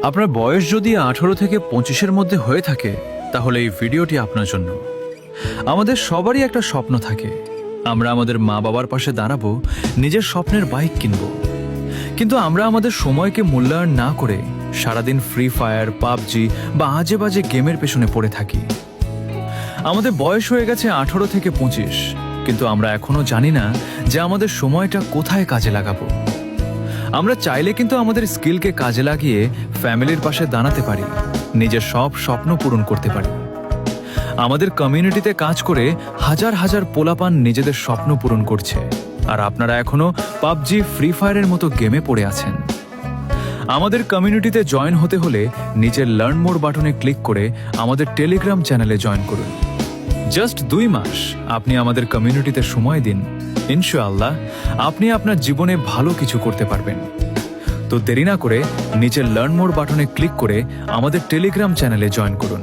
আপনার বয়স যদি 18 থেকে 25-এর মধ্যে হয়ে থাকে তাহলে এই ভিডিওটি আপনার জন্য। আমাদের সবারই একটা স্বপ্ন থাকে, আমরা আমাদের মা বাবার পাশে দাঁড়াবো, নিজের স্বপ্নের বাইক কিনবো। কিন্তু আমরা আমাদের সময়কে মূল্যায়ন না করে সারাদিন ফ্রি ফায়ার, পাবজি বা আজে বাজে গেমের পেছনে পড়ে থাকি। আমাদের বয়স হয়ে গেছে 18 থেকে 25, কিন্তু আমরা এখনো জানি না যে আমাদের সময়টা কোথায় কাজে লাগাবো। আমরা চাইলে কিন্তু আমাদের স্কিলকে কাজে লাগিয়ে ফ্যামিলির পাশে দাঁড়াতে পারি, নিজের সব স্বপ্ন পূরণ করতে পারি। আমাদের কমিউনিটিতে কাজ করে হাজার হাজার পোলাপান নিজেদের স্বপ্ন পূরণ করছে, আর আপনারা এখনো পাবজি, ফ্রি ফায়ারের মতো গেমে পড়ে আছেন। আমাদের কমিউনিটিতে জয়েন হতে হলে নিচের লার্ন মোর বাটনে ক্লিক করে আমাদের টেলিগ্রাম চ্যানেলে জয়েন করুন। জাস্ট 2 মাস আপনি আমাদের কমিউনিটিতে সময় দিন, ইনশাআল্লাহ আপনি আপনার জীবনে ভালো কিছু করতে পারবেন। তো দেরি না করে নিচের লার্ন মোর বাটনে ক্লিক করে আমাদের টেলিগ্রাম চ্যানেলে জয়েন করুন।